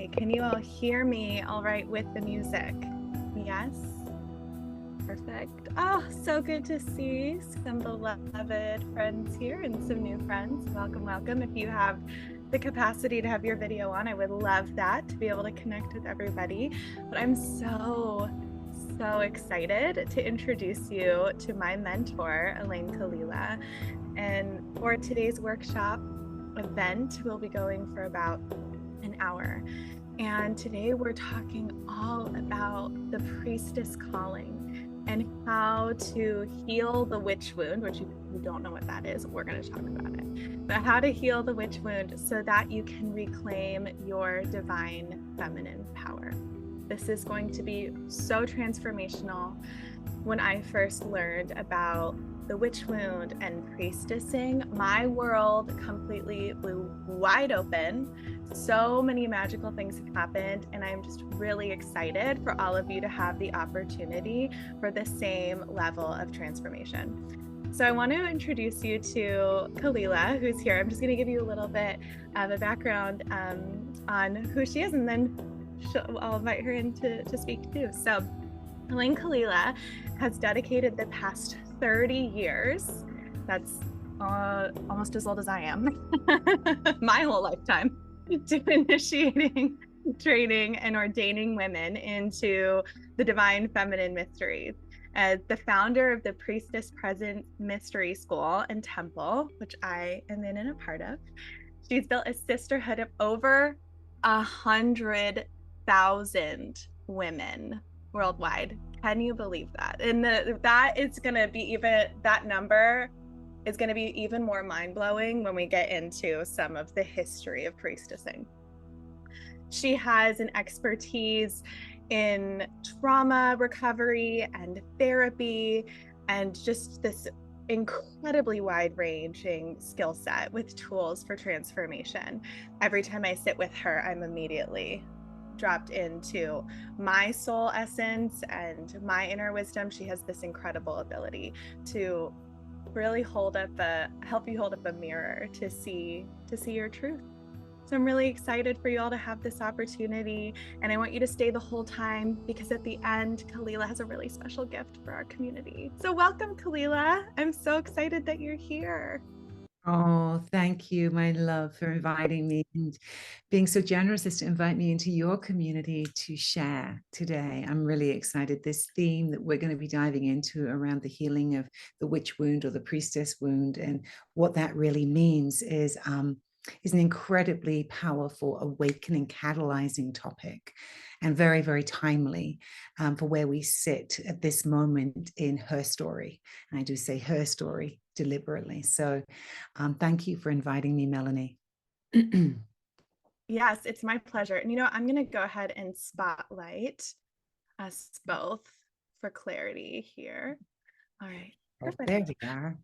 Okay, can you all hear me all right with the music? Yes? Perfect. Oh, so good to see some beloved friends here and some new friends. Welcome, welcome. If you have the capacity to have your video on, I would love that, to be able to connect with everybody. But I'm so excited to introduce you to my mentor, Elayne Kalila. And for today's workshop event, we'll be going for about an hour. And today we're talking all about the Priestess Calling and how to heal the witch wound, which you don't know what that is, we're going to talk about it. But how to heal the witch wound so that you can reclaim your divine feminine power. This is going to be so transformational. When I first learned about the witch wound and priestessing, my world completely blew wide open. So many magical things have happened, and I'm just really excited for all of you to have the opportunity for the same level of transformation. So I want to introduce you to Kalila, who's here. I'm just going to give you a little bit of a background on who she is, and then I'll invite her in to speak too. So Elayne Kalila has dedicated the past 30 years, that's almost as old as I am, my whole lifetime, to initiating, training, and ordaining women into the divine feminine mysteries. As the founder of the Priestess Presence Mystery School and Temple, which I am in and a part of, she's built a sisterhood of over 100,000 women worldwide. Can you believe that? And that number is going to be even more mind-blowing when we get into some of the history of priestessing. She has an expertise in trauma recovery and therapy, and just this incredibly wide-ranging skill set with tools for transformation. Every time I sit with her, I'm immediately dropped into my soul essence and my inner wisdom. She has this incredible ability to really help you hold up a mirror to see your truth. So I'm really excited for you all to have this opportunity, and I want you to stay the whole time, because at the end, Kalila has a really special gift for our community. So welcome, Kalila. I'm so excited that you're here. Oh, thank you, my love, for inviting me and being so generous as to invite me into your community to share today. I'm really excited. This theme that we're going to be diving into around the healing of the witch wound or the priestess wound, and what that really means is an incredibly powerful, awakening, catalyzing topic, and very, very timely for where we sit at this moment in her story. And I do say her story deliberately. So thank you for inviting me, Melanie. Yes, it's my pleasure. And I'm going to go ahead and spotlight us both for clarity here. All right. Perfect. There we are.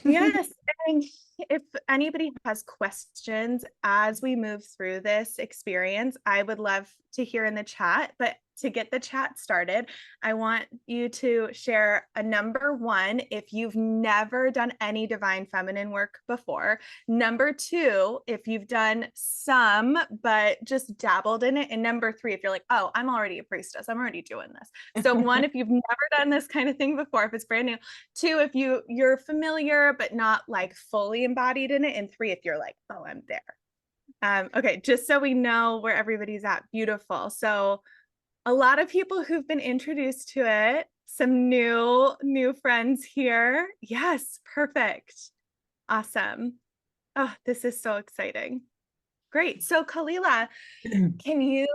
Yes, and if anybody has questions as we move through this experience, I would love to hear in the chat. But to get the chat started, I want you to share a number 1 if you've never done any divine feminine work before. Number 2, if you've done some but just dabbled in it. And number 3, if you're like, oh, I'm already a priestess, I'm already doing this. So 1, if you've never done this kind of thing before, if it's brand new. 2, if you're familiar but not like fully embodied in it. And 3, if you're like, oh, I'm there. Okay, just so we know where everybody's at. Beautiful. So a lot of people who've been introduced to it, some new friends here. Yes, perfect. Awesome. Oh, this is so exciting. Great. So Kalila, can you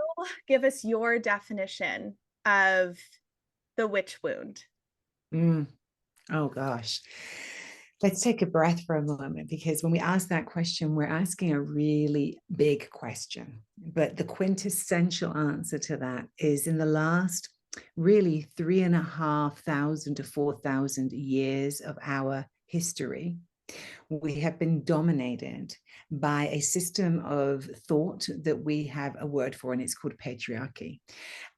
give us your definition of the witch wound? Oh gosh. Let's take a breath for a moment, because when we ask that question, we're asking a really big question. But the quintessential answer to that is, in the last really 3,500 to 4,000 years of our history, we have been dominated by a system of thought that we have a word for, and it's called patriarchy.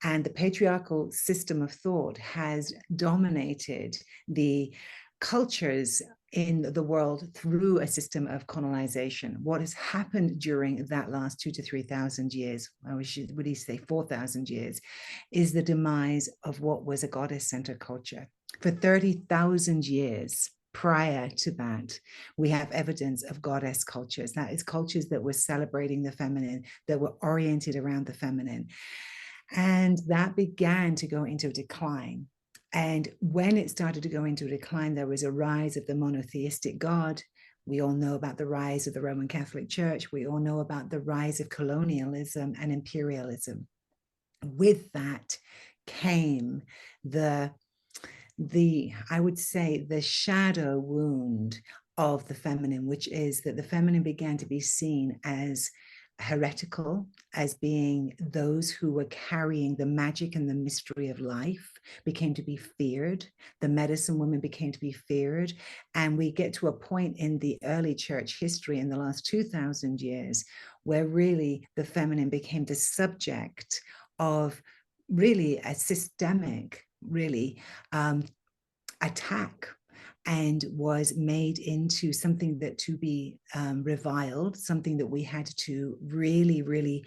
And the patriarchal system of thought has dominated the cultures in the world through a system of colonization. What has happened during that last 2,000 to 3,000 years, I would you say 4,000 years, is the demise of what was a goddess-centered culture. For 30,000 years prior to that, we have evidence of goddess cultures. That is cultures that were celebrating the feminine, that were oriented around the feminine. And that began to go into a decline. And when it started to go into a decline, there was a rise of the monotheistic God. We all know about the rise of the Roman Catholic Church. We all know about the rise of colonialism and imperialism. With that came I would say, the shadow wound of the feminine, which is that the feminine began to be seen as heretical, as being those who were carrying the magic and the mystery of life, became to be feared. The medicine women became to be feared. And we get to a point in the early church history in the last 2,000 years where really the feminine became the subject of really a systemic, attack, and was made into something that to be reviled, something that we had to really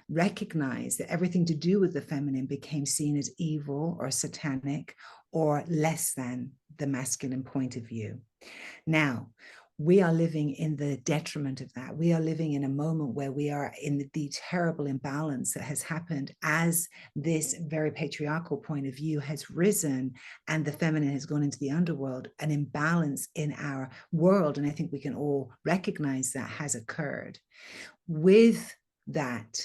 recognize, that everything to do with the feminine became seen as evil or satanic or less than the masculine point of view. Now, we are living in the detriment of that. We are living in a moment where we are in the terrible imbalance that has happened as this very patriarchal point of view has risen and the feminine has gone into the underworld. An imbalance in our world, and I think we can all recognize that has occurred. With that,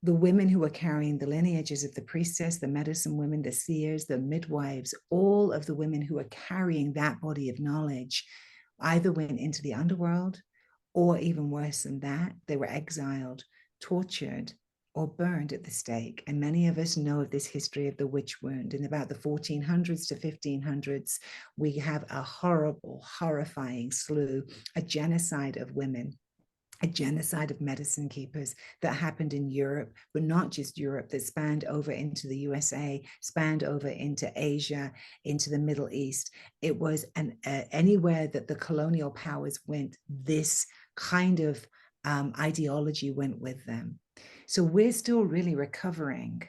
the women who are carrying the lineages of the priestess, the medicine women, the seers, the midwives, all of the women who are carrying that body of knowledge either went into the underworld, or even worse than that, they were exiled, tortured, or burned at the stake. And many of us know of this history of the witch wound. In about the 1400s to 1500s, we have a horrible, horrifying slew, a genocide of women, a genocide of medicine keepers that happened in Europe, but not just Europe, that spanned over into the USA, spanned over into Asia, into the Middle East. It was anywhere that the colonial powers went, this kind of ideology went with them. So we're still really recovering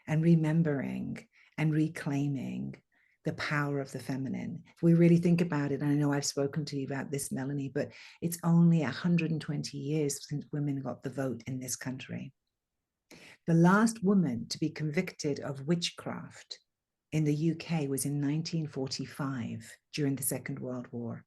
and remembering and reclaiming the power of the feminine. If we really think about it, and I know I've spoken to you about this, Melanie, but it's only 120 years since women got the vote in this country. The last woman to be convicted of witchcraft in the UK was in 1945 during the Second World War.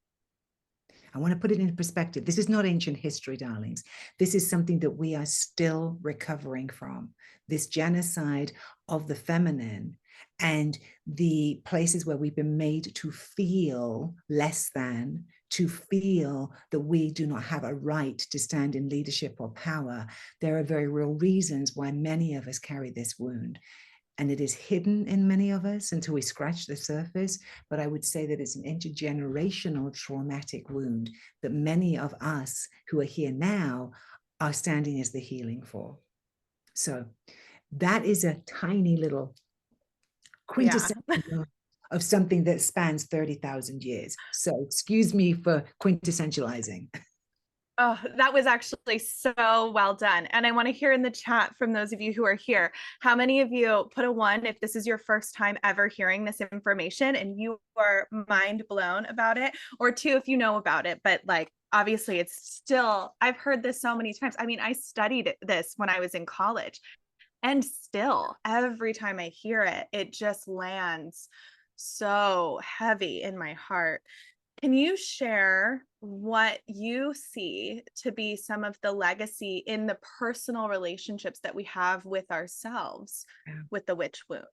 I want to put it into perspective. This is not ancient history, darlings. This is something that we are still recovering from. This genocide of the feminine and the places where we've been made to feel less than, to feel that we do not have a right to stand in leadership or power. There are very real reasons why many of us carry this wound. And it is hidden in many of us until we scratch the surface. But I would say that it's an intergenerational traumatic wound that many of us who are here now are standing as the healing for. So that is a tiny little quintessence of something that spans 30,000 years. So excuse me for quintessentializing. Oh, that was actually so well done. And I want to hear in the chat from those of you who are here, how many of you put a 1 if this is your first time ever hearing this information and you are mind blown about it, or 2 if you know about it, but like, obviously it's still, I've heard this so many times. I mean, I studied this when I was in college, and still every time I hear it, it just lands so heavy in my heart. Can you share what you see to be some of the legacy in the personal relationships that we have with ourselves with the witch wound?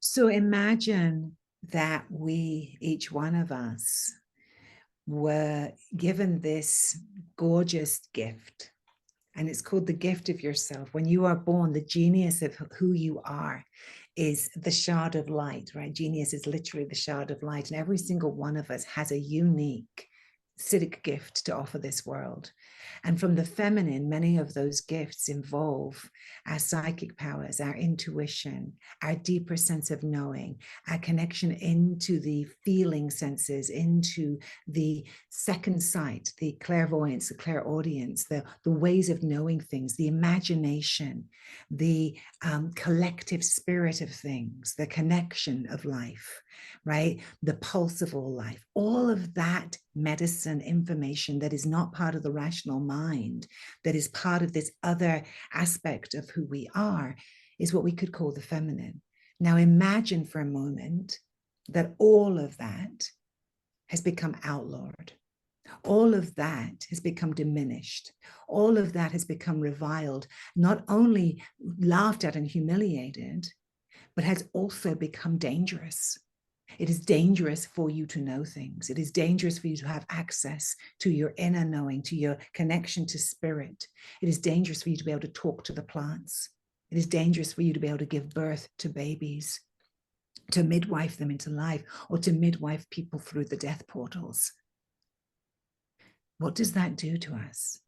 So imagine that we, each one of us, were given this gorgeous gift, and it's called the gift of yourself. When you are born, the genius of who you are is the shard of light, right? Genius is literally the shard of light. And every single one of us has a unique civic gift to offer this world. And from the feminine, many of those gifts involve our psychic powers, our intuition, our deeper sense of knowing, our connection into the feeling senses, into the second sight, the clairvoyance, the clairaudience, the ways of knowing things, the imagination, the collective spirit of things, the connection of life, right? The pulse of all life, all of that medicine information that is not part of the rational mind, that is part of this other aspect of who we are, is what we could call the feminine. Now imagine for a moment that all of that has become outlawed. All of that has become diminished. All of that has become reviled, not only laughed at and humiliated, but has also become dangerous. It is dangerous for you to know things. It is dangerous for you to have access to your inner knowing, to your connection to spirit. It is dangerous for you to be able to talk to the plants. It is dangerous for you to be able to give birth to babies, to midwife them into life, or to midwife people through the death portals. What does that do to us?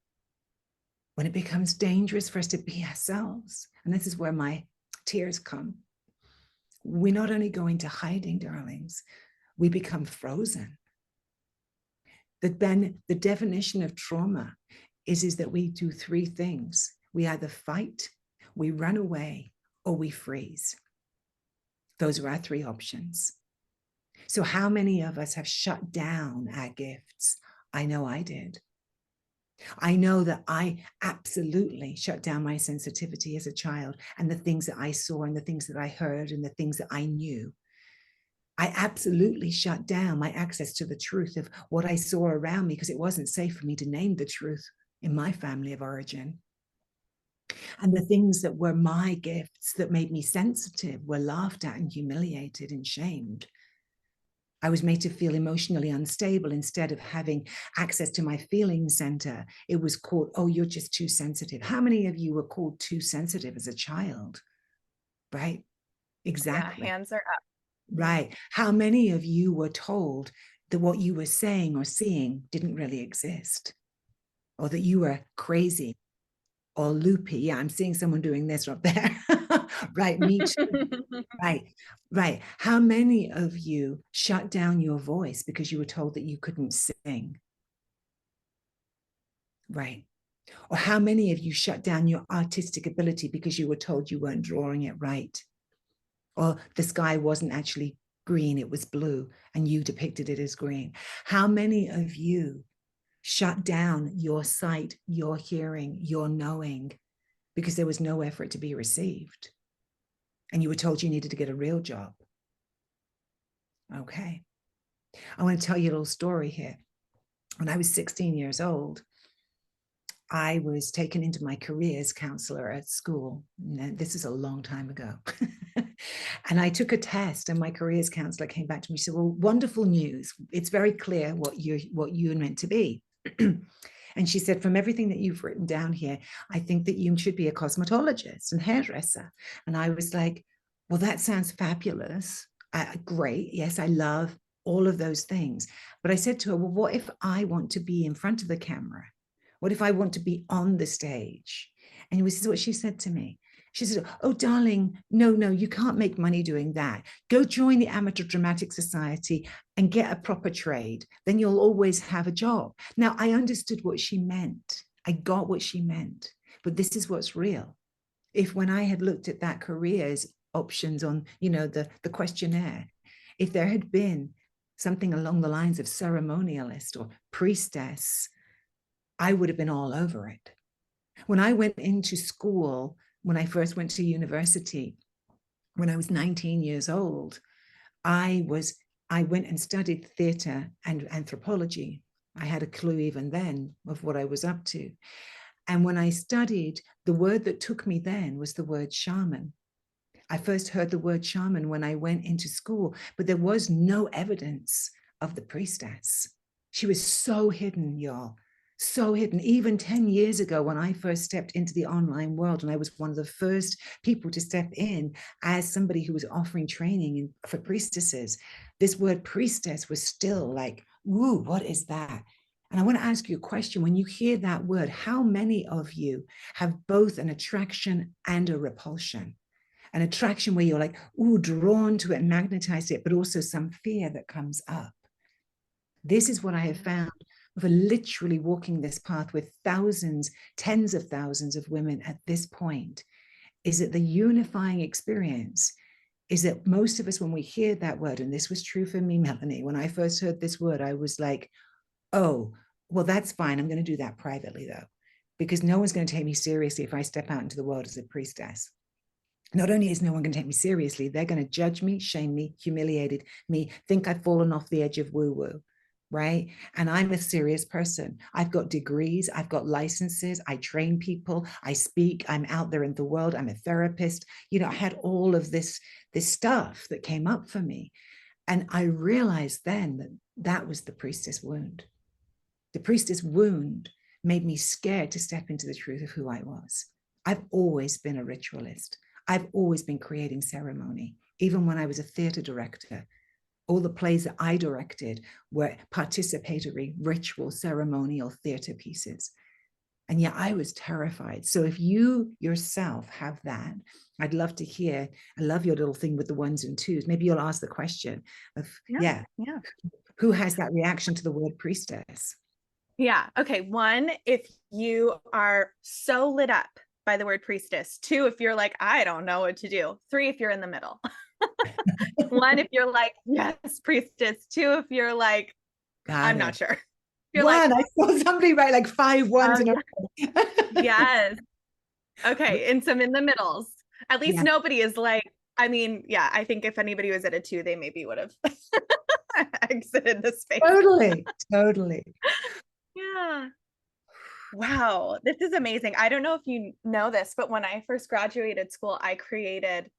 When it becomes dangerous for us to be ourselves, and this is where my tears come, we not only go into hiding, darlings, we become frozen. The definition of trauma is that we do three things. We either fight, we run away, or we freeze. Those are our three options. So how many of us have shut down our gifts? I know I did. I know that I absolutely shut down my sensitivity as a child, and the things that I saw and the things that I heard and the things that I knew. I absolutely shut down my access to the truth of what I saw around me because it wasn't safe for me to name the truth in my family of origin. And the things that were my gifts that made me sensitive were laughed at and humiliated and shamed. I was made to feel emotionally unstable instead of having access to my feeling center. It was called, oh, you're just too sensitive. How many of you were called too sensitive as a child? Right? Exactly. Yeah, hands are up. Right. How many of you were told that what you were saying or seeing didn't really exist, or that you were crazy or loopy? Yeah, I'm seeing someone doing this up there. Right. Me too. Right, right. How many of you shut down your voice because you were told that you couldn't sing? Right. Or how many of you shut down your artistic ability because you were told you weren't drawing it right? Or the sky wasn't actually green, it was blue, and you depicted it as green? How many of you shut down your sight, your hearing, your knowing because there was nowhere for it to be received? And you were told you needed to get a real job. Okay. I want to tell you a little story here. When I was 16 years old, I was taken into my careers counselor at school. This is a long time ago. And I took a test, and my careers counselor came back to me and said, well, wonderful news. It's very clear what you're meant to be. And she said, from everything that you've written down here, I think that you should be a cosmetologist and hairdresser. And I was like, well, that sounds fabulous. Great. Yes, I love all of those things. But I said to her, well, what if I want to be in front of the camera? What if I want to be on the stage? And this is what she said to me. She said, oh, darling, no, you can't make money doing that. Go join the Amateur Dramatic Society and get a proper trade. Then you'll always have a job. Now, I understood what she meant. I got what she meant. But this is what's real. If when I had looked at that careers options on, the questionnaire, if there had been something along the lines of ceremonialist or priestess, I would have been all over it. When I went into school, when I first went to university, when I was 19 years old, I went and studied theater and anthropology. I had a clue even then of what I was up to. And when I studied, the word that took me then was the word shaman. I first heard the word shaman when I went into school, but there was no evidence of the priestess. She was so hidden, y'all. So hidden. Even 10 years ago, when I first stepped into the online world, and I was one of the first people to step in as somebody who was offering training for priestesses, this word priestess was still like, woo, what is that? And I want to ask you a question. When you hear that word, how many of you have both an attraction and a repulsion? An attraction where you're like, ooh, drawn to it and magnetized it, but also some fear that comes up. This is what I have found over literally walking this path with thousands, tens of thousands of women at this point, is that the unifying experience is that most of us, when we hear that word, and this was true for me, Melanie, when I first heard this word, I was like, oh, well, that's fine. I'm going to do that privately, though, because no one's going to take me seriously if I step out into the world as a priestess. Not only is no one going to take me seriously, they're going to judge me, shame me, humiliated me, think I've fallen off the edge of woo-woo, right? And I'm a serious person. I've got degrees, I've got licenses, I train people, I speak, I'm out there in the world, I'm a therapist. You know, I had all of this stuff that came up for me. And I realized then that that was the priestess wound. The priestess wound made me scared to step into the truth of who I was. I've always been a ritualist. I've always been creating ceremony. Even when I was a theater director, all the plays that I directed were participatory, ritual, ceremonial theater pieces. And yet I was terrified. So if you yourself have that, I'd love to hear. I love your little thing with the ones and twos. Maybe you'll ask the question of, who has that reaction to the word priestess? Yeah. Okay. One, if you are so lit up by the word priestess. Two, if you're like, I don't know what to do. Three, if you're in the middle. One, if you're like, yes, priestess. Two, if you're like, I'm not sure. You're one, like, I saw somebody write like 5 ones in a row. Yes. Okay. And some in the middles. At least nobody is like, I mean, yeah, I think if anybody was at a 2, they maybe would have exited the space. Totally. Yeah. Wow, this is amazing. I don't know if you know this, but when I first graduated school, I created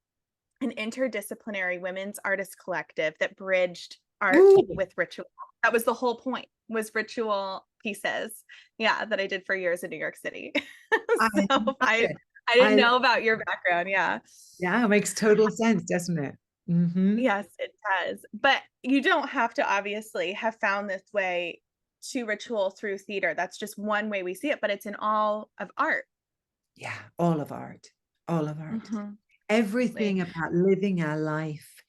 an interdisciplinary women's artist collective that bridged art with ritual. That was the whole point, was ritual pieces. Yeah, that I did for years in New York City. So I didn't know about your background. Yeah. Yeah, it makes total sense, doesn't it? Mm-hmm. Yes, it does. But you don't have to obviously have found this way to ritual through theater. That's just one way we see it, but it's in all of art. Yeah, all of art. Mm-hmm. Everything about living our life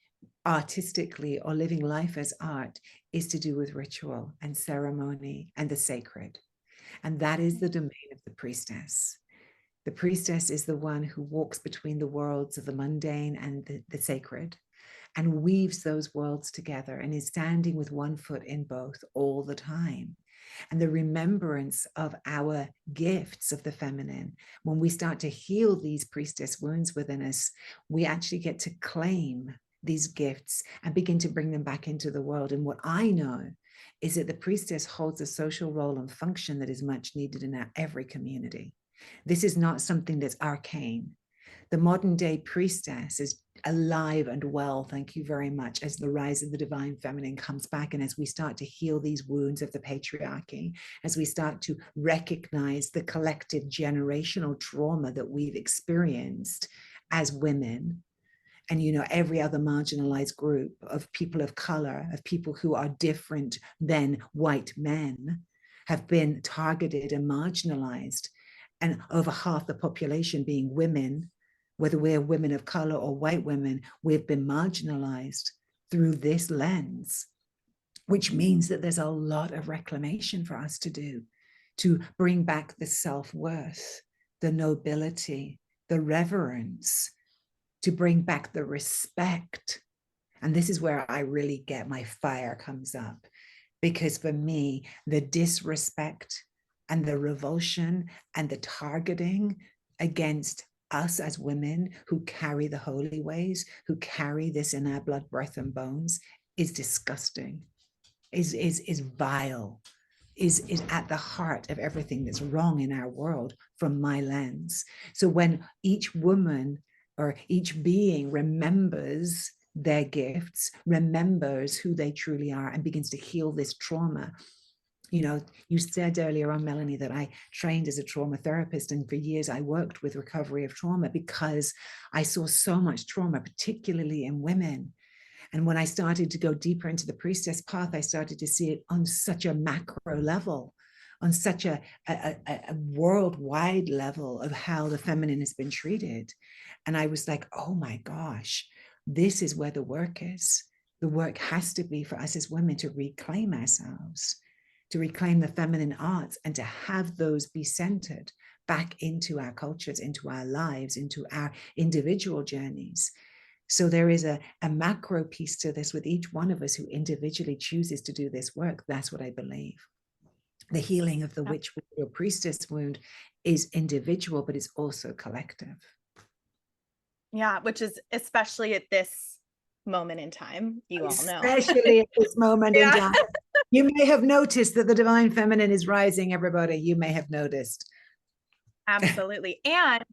artistically or living life as art is to do with ritual and ceremony and the sacred. And that is the domain of the priestess. The priestess is the one who walks between the worlds of the mundane and the sacred, and weaves those worlds together and is standing with one foot in both all the time. And the remembrance of our gifts of the feminine, when we start to heal these priestess wounds within us, we actually get to claim these gifts and begin to bring them back into the world. And what I know is that the priestess holds a social role and function that is much needed in every community. This is not something that's arcane. The modern day priestess is alive and well, thank you very much, as the rise of the divine feminine comes back, and as we start to heal these wounds of the patriarchy, as we start to recognize the collective generational trauma that we've experienced as women, and you know, every other marginalized group of people of color, of people who are different than white men, have been targeted and marginalized, and over half the population being women, whether we're women of color or white women, we've been marginalized through this lens, which means that there's a lot of reclamation for us to do to bring back the self-worth, the nobility, the reverence, to bring back the respect. And this is where I really get my fire comes up, because for me, the disrespect and the revulsion and the targeting against us as women who carry the holy ways, who carry this in our blood, breath, and bones, is disgusting, is vile, is at the heart of everything that's wrong in our world from my lens. So when each woman or each being remembers their gifts, remembers who they truly are, and begins to heal this trauma. You know, you said earlier on, Melanie, that I trained as a trauma therapist, and for years I worked with recovery of trauma because I saw so much trauma, particularly in women. And when I started to go deeper into the priestess path, I started to see it on such a macro level, on such a worldwide level of how the feminine has been treated. And I was like, oh my gosh, this is where the work is. The work has to be for us as women to reclaim ourselves, to reclaim the feminine arts, and to have those be centered back into our cultures, into our lives, into our individual journeys. So there is a macro piece to this with each one of us who individually chooses to do this work. That's what I believe. The healing of the witch or priestess wound is individual, but it's also collective. Yeah, which is especially at this moment in time, you all know. Especially at this moment in time. You may have noticed that the divine feminine is rising, everybody. You may have noticed. Absolutely. And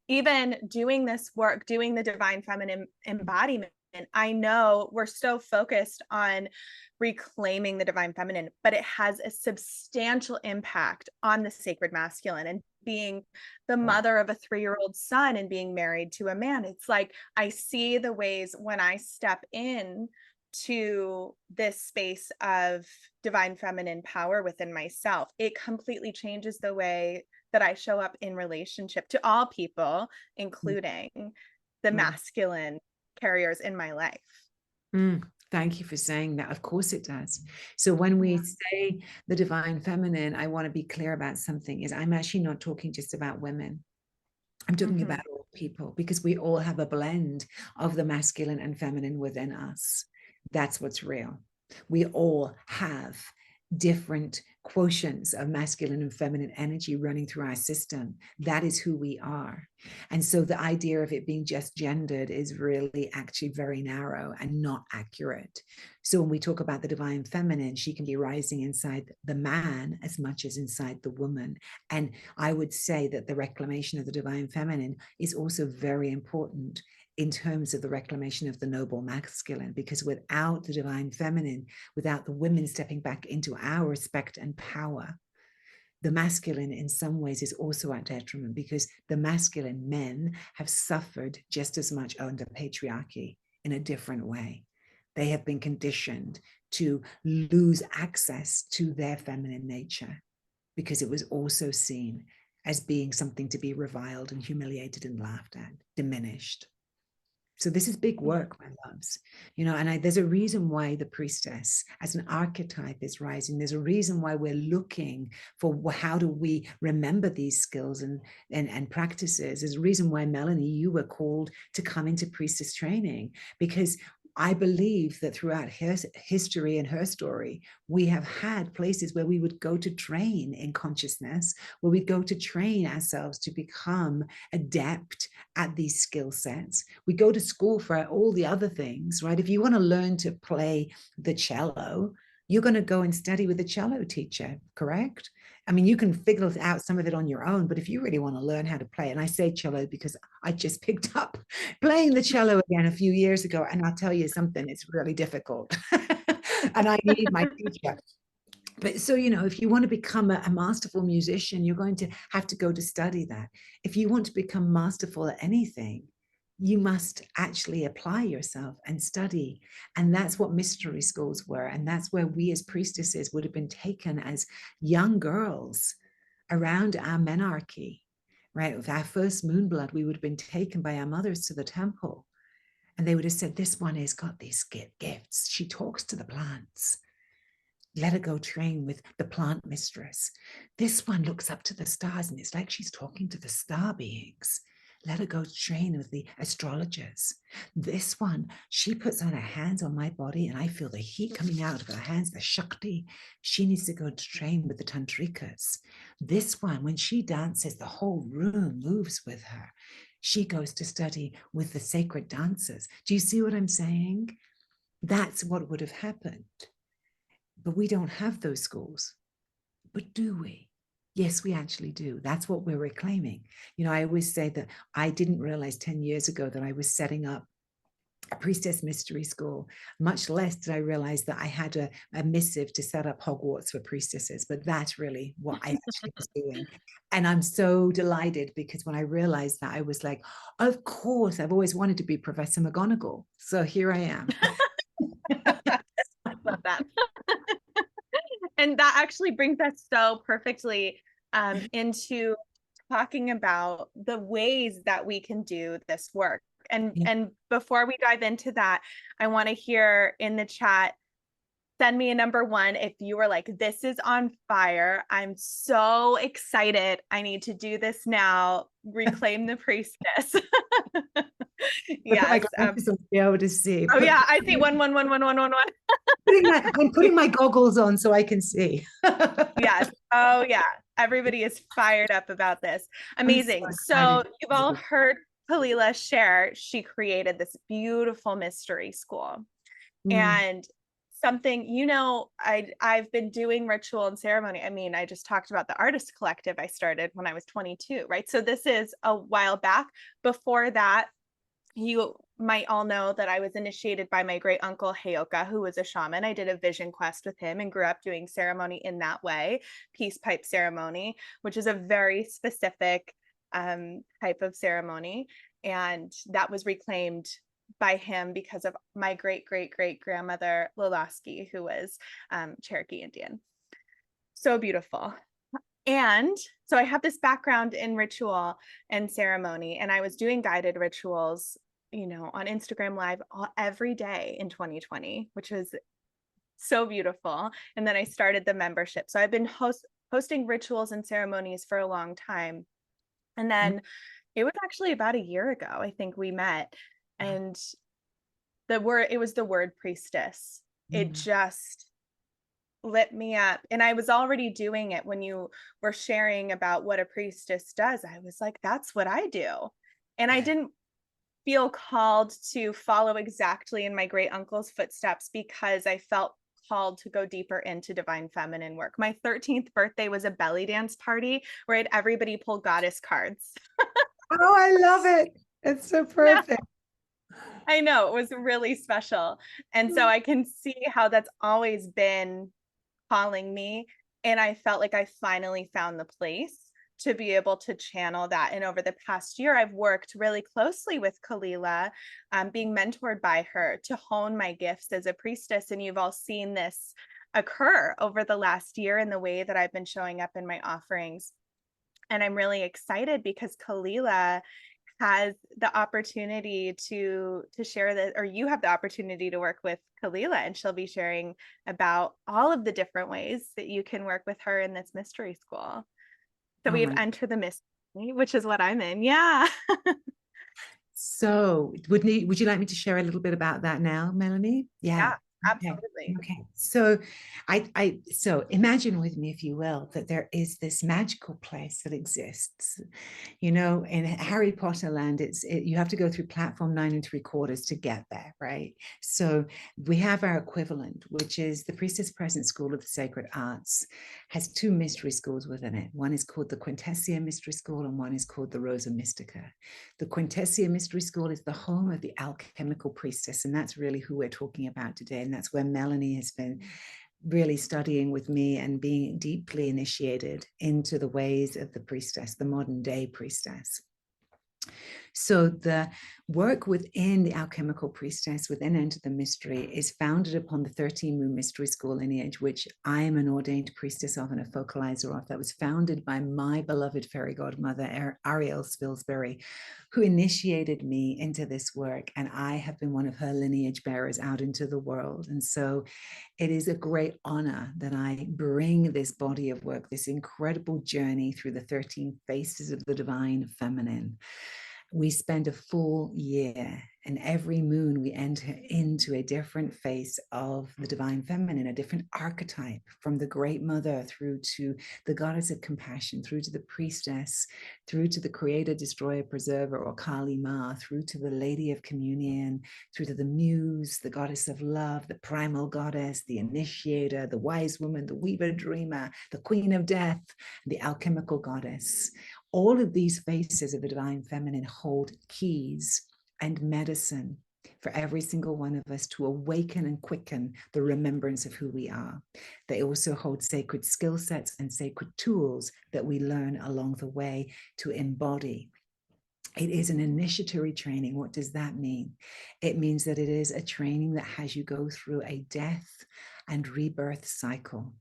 even doing this work, doing the divine feminine embodiment, I know we're so focused on reclaiming the divine feminine, but it has a substantial impact on the sacred masculine and being the mother of a 3-year-old son and being married to a man. It's like, I see the ways when I step in to this space of divine feminine power within myself, it completely changes the way that I show up in relationship to all people, including the masculine carriers in my life. Thank you for saying that. Of course it does. So when we say the divine feminine, I want to be clear about something, is I'm actually not talking just about women. I'm talking about all people, because we all have a blend of the masculine and feminine within us. That's what's real. We all have different quotients of masculine and feminine energy running through our system. That is who we are. And so the idea of it being just gendered is really actually very narrow and not accurate. So when we talk about the divine feminine, she can be rising inside the man as much as inside the woman. And I would say that the reclamation of the divine feminine is also very important in terms of the reclamation of the noble masculine, because without the divine feminine, without the women stepping back into our respect and power, the masculine in some ways is also at detriment, because the masculine men have suffered just as much under patriarchy in a different way. They have been conditioned to lose access to their feminine nature because it was also seen as being something to be reviled and humiliated and laughed at, diminished. So this is big work, my loves, you know, and there's a reason why the priestess as an archetype is rising. There's a reason why we're looking for how do we remember these skills and practices. There's a reason why, Melanie, you were called to come into priestess training, because I believe that throughout her history and her story, we have had places where we would go to train in consciousness, where we go to train ourselves to become adept at these skill sets. We go to school for all the other things, right? If you want to learn to play the cello, you're going to go and study with a cello teacher, correct? I mean, you can figure out some of it on your own, but if you really want to learn how to play, and I say cello because I just picked up playing the cello again a few years ago, and I'll tell you something, it's really difficult. And I need my teacher. But so, you know, if you want to become a masterful musician, you're going to have to go to study that. If you want to become masterful at anything, you must actually apply yourself and study. And that's what mystery schools were. And that's where we as priestesses would have been taken as young girls around our menarche, right? With our first moon blood, we would have been taken by our mothers to the temple. And they would have said, this one has got these gifts. She talks to the plants. Let her go train with the plant mistress. This one looks up to the stars and it's like she's talking to the star beings. Let her go train with the astrologers. This one, she puts on her hands on my body and I feel the heat coming out of her hands, the Shakti. She needs to go to train with the tantrikas. This one, when she dances, the whole room moves with her. She goes to study with the sacred dancers. Do you see what I'm saying? That's what would have happened. But we don't have those schools. But do we? Yes, we actually do. That's what we're reclaiming. You know, I always say that I didn't realize 10 years ago that I was setting up a priestess mystery school, much less did I realize that I had a missive to set up Hogwarts for priestesses. But that's really what I actually was doing. And I'm so delighted, because when I realized that, I was like, of course, I've always wanted to be Professor McGonagall. So here I am. Love that. And that actually brings us so perfectly into talking about the ways that we can do this work. And before we dive into that, I want to hear in the chat, send me a number one if you were like, this is on fire. I'm so excited. I need to do this now. Reclaim the priestess. I put my Yes. glasses on to be able to see. Oh yeah, I see one, one, one, one, one, one, one. I'm putting my goggles on so I can see. Yes. Oh yeah. Everybody is fired up about this. Amazing. So you've all heard Kalila share. She created this beautiful mystery school. And something, I've been doing ritual and ceremony. I mean, I just talked about the artist collective I started when I was 22, right? So this is a while back. Before that, you might all know that I was initiated by my great uncle Heyoka, who was a shaman. I did a vision quest with him and grew up doing ceremony in that way, peace pipe ceremony, which is a very specific type of ceremony. And that was reclaimed by him because of my great great great grandmother Lolaski, who was Cherokee Indian. So beautiful. And so I have this background in ritual and ceremony, and I was doing guided rituals, on Instagram Live every day in 2020, which was so beautiful. And then I started the membership. So I've been hosting rituals and ceremonies for a long time. And then it was actually about a year ago, I think we met, and it was the word priestess. It just lit me up. And I was already doing it when you were sharing about what a priestess does. I was like, that's what I do. And I didn't feel called to follow exactly in my great uncle's footsteps because I felt called to go deeper into divine feminine work. My 13th birthday was a belly dance party where I had everybody pull goddess cards. Oh, I love it. It's so perfect. I know, it was really special. And so I can see how that's always been calling me. And I felt like I finally found the place to be able to channel that. And over the past year, I've worked really closely with Kalila, being mentored by her to hone my gifts as a priestess. And you've all seen this occur over the last year in the way that I've been showing up in my offerings. And I'm really excited because Kalila has the opportunity to share that, or you have the opportunity to work with Kalila, and she'll be sharing about all of the different ways that you can work with her in this mystery school. So we've entered the mystery, which is what I'm in. Yeah. So would you like me to share a little bit about that now, Melanie? Yeah, Okay. absolutely. Okay. So so imagine with me, if you will, that there is this magical place that exists. In Harry Potter land, you have to go through platform 9 3/4 to get there, right? So we have our equivalent, which is the Priestess Present School of the Sacred Arts, has 2 mystery schools within it. One is called the Quintessia Mystery School, and one is called the Rosa Mystica. The Quintessia Mystery School is the home of the alchemical priestess, and that's really who we're talking about today. And that's where Melanie has been really studying with me and being deeply initiated into the ways of the priestess, the modern day priestess. So the work within the alchemical priestess, within Enter the Mystery, is founded upon the 13 Moon Mystery School lineage, which I am an ordained priestess of and a focalizer of. That was founded by my beloved fairy godmother, Ariel Spilsbury, who initiated me into this work. And I have been one of her lineage bearers out into the world. And so it is a great honor that I bring this body of work, this incredible journey through the 13 faces of the divine feminine. We spend a full year, and every moon we enter into a different face of the divine feminine, a different archetype, from the great mother through to the goddess of compassion, through to the priestess, through to the creator, destroyer, preserver, or Kali Ma, through to the lady of communion, through to the muse, the goddess of love, the primal goddess, the initiator, the wise woman, the weaver dreamer, the queen of death, the alchemical goddess. All of these faces of the divine feminine hold keys and medicine for every single one of us to awaken and quicken the remembrance of who we are. They also hold sacred skill sets and sacred tools that we learn along the way to embody. It is an initiatory training. What does that mean? It means that it is a training that has you go through a death and rebirth cycle.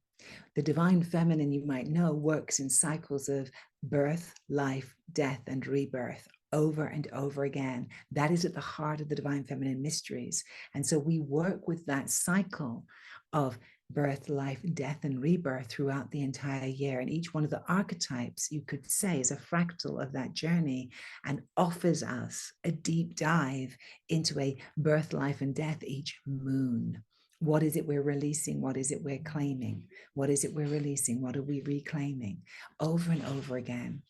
The divine feminine, you might know, works in cycles of birth, life, death, and rebirth over and over again. That is at the heart of the divine feminine mysteries. And so we work with that cycle of birth, life, death, and rebirth throughout the entire year. And each one of the archetypes, you could say, is a fractal of that journey and offers us a deep dive into a birth, life, and death each moon. What is it we're releasing? What is it we're claiming? What is it we're releasing? What are we reclaiming? Over and over again.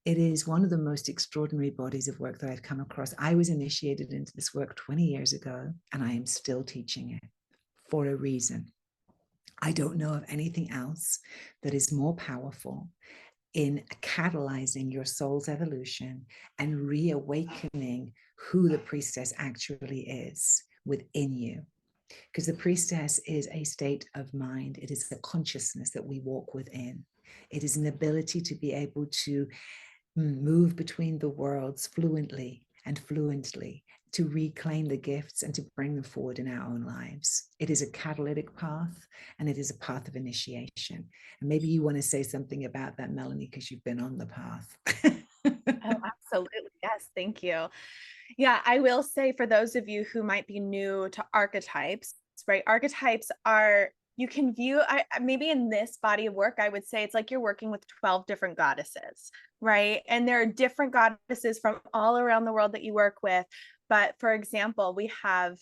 It is one of the most extraordinary bodies of work that I've come across. I was initiated into this work 20 years ago, and I am still teaching it for a reason. I don't know of anything else that is more powerful in catalyzing your soul's evolution and reawakening who the priestess actually is within you. Because the priestess is a state of mind. It is a consciousness that we walk within. It is an ability to be able to move between the worlds fluently and fluently, to reclaim the gifts and to bring them forward in our own lives. It is a catalytic path, and it is a path of initiation. And maybe you want to say something about that, Melanie, because you've been on the path. Oh, absolutely. Yes. Thank you. Yeah, I will say for those of you who might be new to archetypes, right? Archetypes are, you can view, maybe in this body of work, I would say it's like you're working with 12 different goddesses, right? And there are different goddesses from all around the world that you work with. But for example, we have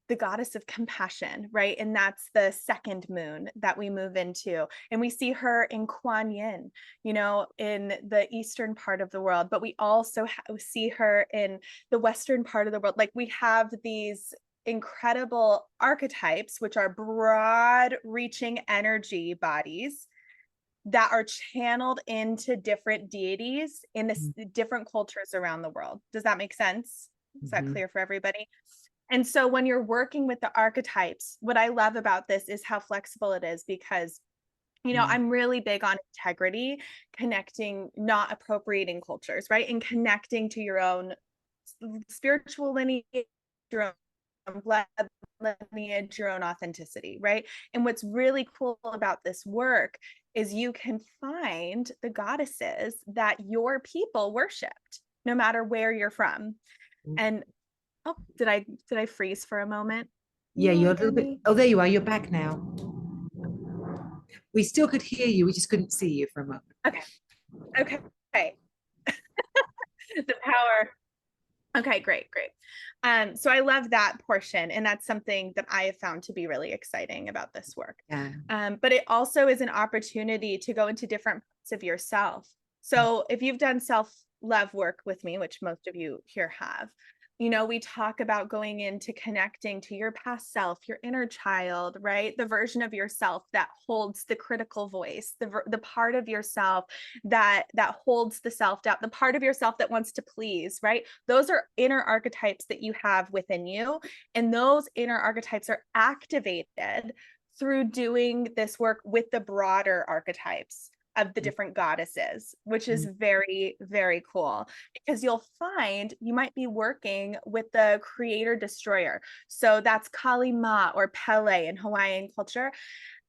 the goddess of compassion, right? And that's the second moon that we move into. And we see her in Kuan Yin, you know, in the eastern part of the world, but we also see her in the western part of the world. Like we have these incredible archetypes, which are broad reaching energy bodies that are channeled into different deities in this different cultures around the world. Does that make sense? Is that clear for everybody? And so when you're working with the archetypes, what I love about this is how flexible it is, because, you know, I'm really big on integrity, connecting, not appropriating cultures, right? And connecting to your own spiritual lineage, your own blood lineage, your own authenticity, right? And what's really cool about this work is you can find the goddesses that your people worshipped, no matter where you're from. And oh, did I freeze for a moment? Yeah, you're a little bit. Oh, there you are. You're back now. We still could hear you. We just couldn't see you for a moment. Okay. The power. Okay, great. So I love that portion, and that's something that I have found to be really exciting about this work. Yeah. But it also is an opportunity to go into different parts of yourself. So if you've done self-love work with me, which most of you here have, you know, we talk about going into connecting to your past self, your inner child, right? The version of yourself that holds the critical voice, the part of yourself that holds the self-doubt, the part of yourself that wants to please, right? Those are inner archetypes that you have within you. And those inner archetypes are activated through doing this work with the broader archetypes of the different goddesses, which is very, very cool, because you'll find you might be working with the creator destroyer. So that's Kali Ma or Pele in Hawaiian culture.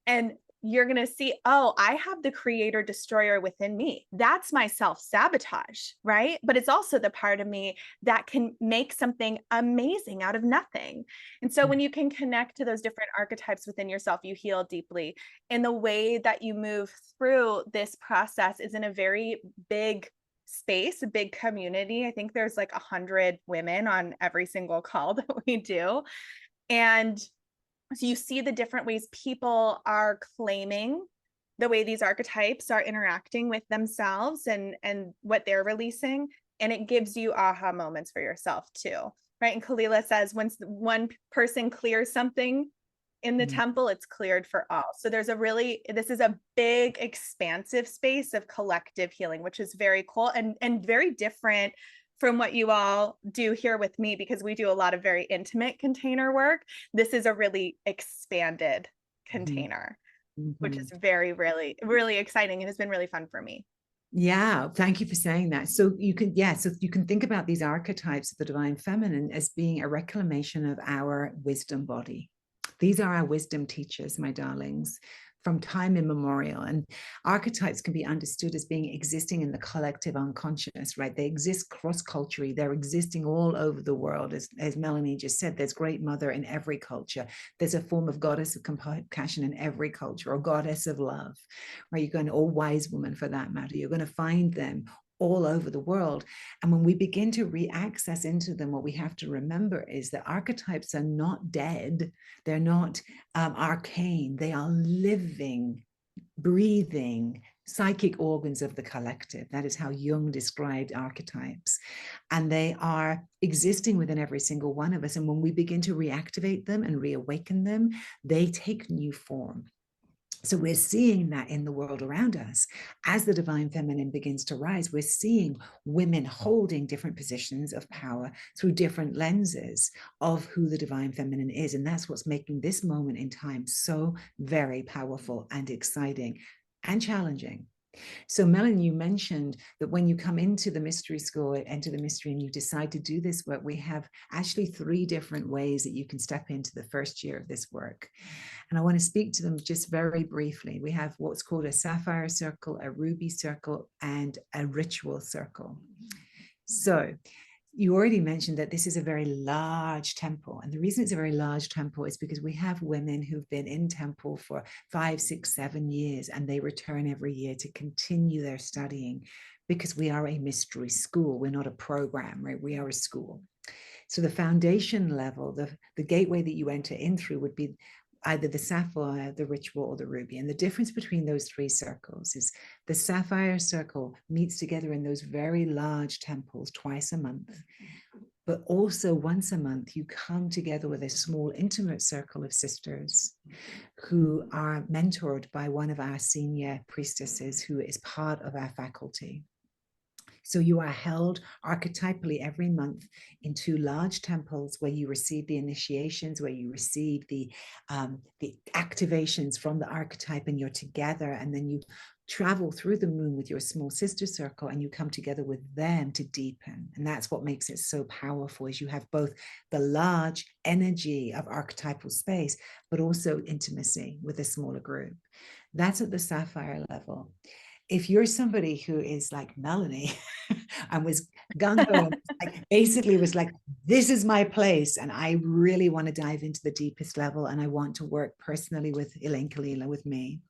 And you're going to see, oh, I have the creator destroyer within me. That's my self-sabotage, right? But it's also the part of me that can make something amazing out of nothing. And so when you can connect to those different archetypes within yourself, you heal deeply. And the way that you move through this process is in a very big space, a big community. I think there's like 100 women on every single call that we do. And so you see the different ways people are claiming the way these archetypes are interacting with themselves and what they're releasing. And it gives you aha moments for yourself too, right? And Kalila says, once one person clears something in the temple, it's cleared for all. So this is a big, expansive space of collective healing, which is very cool and very different from what you all do here with me, because we do a lot of very intimate container work. This is a really expanded container, which is very, really, really exciting and has been really fun for me. Yeah, thank you for saying that. So you can think about these archetypes of the divine feminine as being a reclamation of our wisdom body. These are our wisdom teachers, my darlings. from time immemorial. And archetypes can be understood as being existing in the collective unconscious, right? They exist cross-culturally. They're existing all over the world. As Melanie just said, there's great mother in every culture. There's a form of goddess of compassion in every culture, or goddess of love, right? You're going to, or wise woman for that matter. You're going to find them all over the world. And when we begin to re-access into them, what we have to remember is that archetypes are not dead. They're not arcane. They are living, breathing, psychic organs of the collective. That is how Jung described archetypes. And they are existing within every single one of us. And when we begin to reactivate them and reawaken them, they take new form. So we're seeing that in the world around us. As the divine feminine begins to rise, we're seeing women holding different positions of power through different lenses of who the divine feminine is. And that's what's making this moment in time so very powerful and exciting and challenging. So Melanie, you mentioned that when you come into the mystery school, enter the mystery, and you decide to do this work, we have actually 3 different ways that you can step into the first year of this work. And I want to speak to them just very briefly. We have what's called a sapphire circle, a ruby circle, and a ritual circle. So you already mentioned that this is a very large temple. And the reason it's a very large temple is because we have women who've been in temple for 5, 6, 7 years, and they return every year to continue their studying, because we are a mystery school. We're not a program, right? We are a school. So the foundation level, the gateway that you enter in through would be either the sapphire, the ritual, or the ruby. And the difference between those 3 circles is the sapphire circle meets together in those very large temples twice a month. But also once a month, you come together with a small intimate circle of sisters who are mentored by one of our senior priestesses who is part of our faculty. So you are held archetypally every month in 2 large temples where you receive the initiations, where you receive the activations from the archetype, and you're together, and then you travel through the moon with your small sister circle, and you come together with them to deepen. And that's what makes it so powerful, is you have both the large energy of archetypal space, but also intimacy with a smaller group. That's at the sapphire level. If you're somebody who is like Melanie and was gung-ho, basically was like, this is my place, and I really want to dive into the deepest level, and I want to work personally with Elayne Kalila, with me,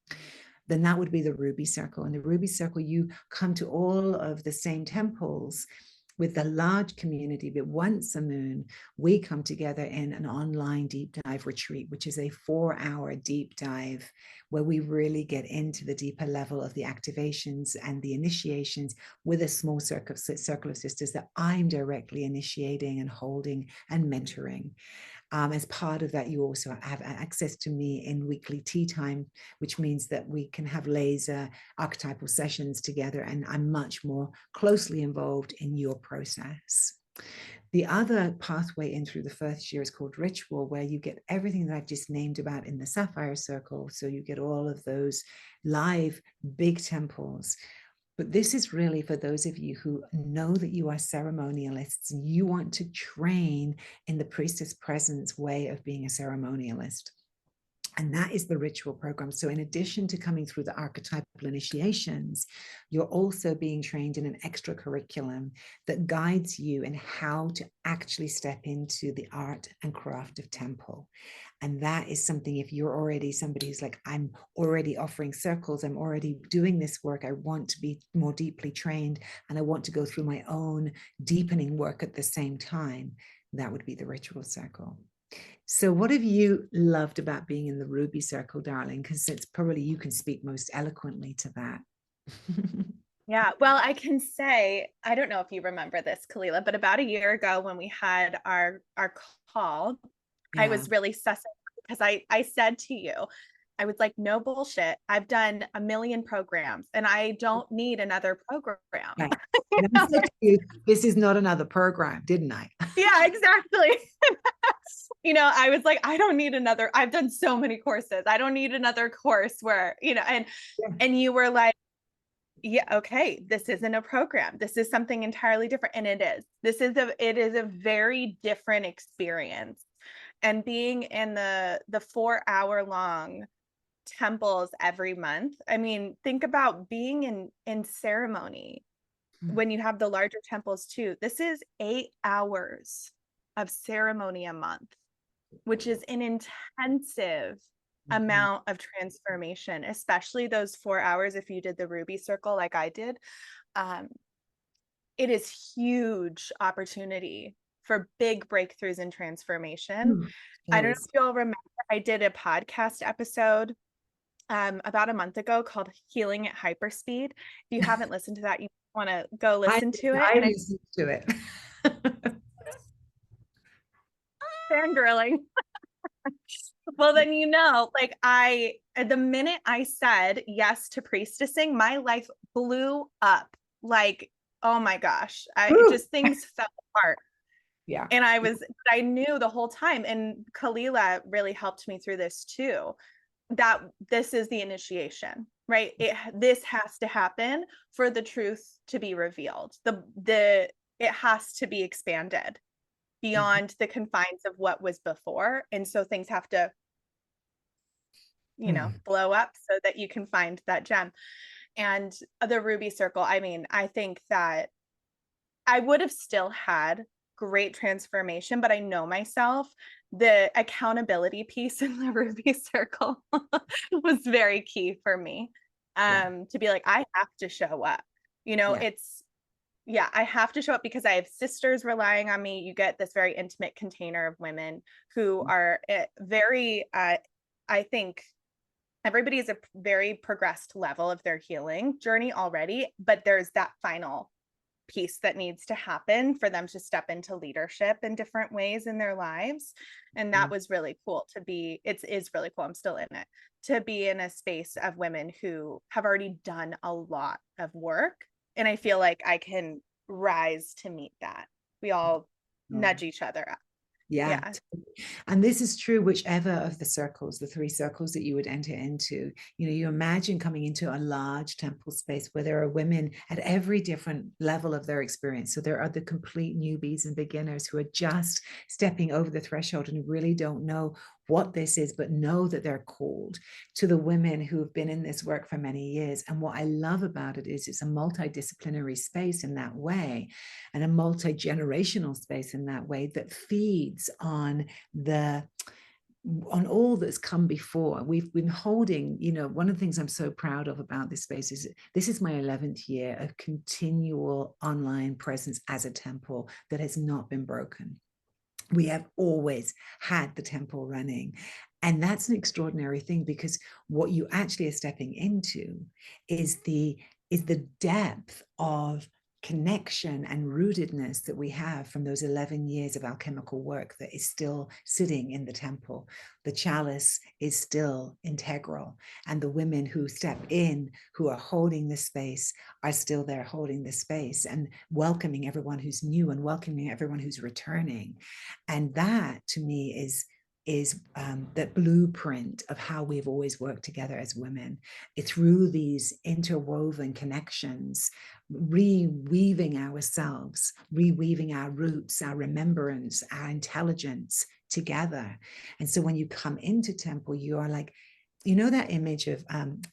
then that would be the ruby circle. And the ruby circle, you come to all of the same temples with the large community, but once a moon, we come together in an online deep dive retreat, which is a 4-hour deep dive where we really get into the deeper level of the activations and the initiations with a small circle of sisters that I'm directly initiating and holding and mentoring. As part of that, you also have access to me in weekly tea time, which means that we can have laser archetypal sessions together, and I'm much more closely involved in your process. The other pathway in through the first year is called ritual, where you get everything that I've just named about in the sapphire circle. So you get all of those live big temples. But this is really for those of you who know that you are ceremonialists and you want to train in the priestess presence way of being a ceremonialist. And that is the ritual program. So in addition to coming through the archetypal initiations, you're also being trained in an extra curriculum that guides you in how to actually step into the art and craft of temple. And that is something, if you're already somebody who's like, I'm already offering circles, I'm already doing this work, I want to be more deeply trained, and I want to go through my own deepening work at the same time, that would be the ritual circle. So what have you loved about being in the ruby circle, darling? Because it's probably, you can speak most eloquently to that. Yeah, well, I can say, I don't know if you remember this, Kalila, but about a year ago when we had our call, I was really sussing because I said to you, I was like, no bullshit. I've done a million programs and I don't need another program. Right. And I said to you, this is not another program, didn't I? Yeah, exactly. I was like, I don't need another. I've done so many courses. I don't need another course where, and you were like, yeah, okay, this isn't a program. This is something entirely different. And it is. It is a very different experience. And being in the 4-hour long temples every month. I mean, think about being in ceremony when you have the larger temples too. This is 8 hours of ceremony a month, which is an intensive amount of transformation, especially those 4 hours if you did the ruby circle like I did. It is huge opportunity for big breakthroughs and transformation. I don't know if you all remember, I did a podcast episode about a month ago called Healing at Hyperspeed. If you haven't listened to that, you want to go listen to it. I listened to it. Fangirling. Well, then, like the minute I said yes to priestessing, my life blew up. Like, oh my gosh, things fell apart. Yeah. And I knew the whole time, and Kalila really helped me through this too, that this is the initiation, right? This has to happen for the truth to be revealed. It has to be expanded beyond the confines of what was before. And so things have to, blow up so that you can find that gem. And the ruby circle, I mean, I think that I would have still had great transformation, but I know myself, the accountability piece in the ruby circle was very key for me. To be like, I have to show up. I have to show up because I have sisters relying on me. You get this very intimate container of women who are very, I think everybody is a very progressed level of their healing journey already, but there's that final piece that needs to happen for them to step into leadership in different ways in their lives. And that was really cool to be, it is really cool, I'm still in it, to be in a space of women who have already done a lot of work. And I feel like I can rise to meet that. We all nudge each other up. Yeah. And this is true whichever of the circles, the 3 circles that you would enter into. You imagine coming into a large temple space where there are women at every different level of their experience. So there are the complete newbies and beginners who are just stepping over the threshold and really don't know what this is, but know that they're called, to the women who have been in this work for many years. And what I love about it is it's a multidisciplinary space in that way, and a multi-generational space in that way, that feeds on all that's come before. We've been holding, one of the things I'm so proud of about this space is this is my 11th year of continual online presence as a temple that has not been broken. We have always had the temple running. And that's an extraordinary thing, because what you actually are stepping into is the depth of connection and rootedness that we have from those 11 years of alchemical work that is still sitting in the temple. The chalice is still integral, and the women who step in, who are holding the space, are still there holding the space and welcoming everyone who's new and welcoming everyone who's returning. And that, to me, is the blueprint of how we've always worked together as women. Through these interwoven connections, reweaving ourselves, reweaving our roots, our remembrance, our intelligence together. And so when you come into temple, you are like, that image of,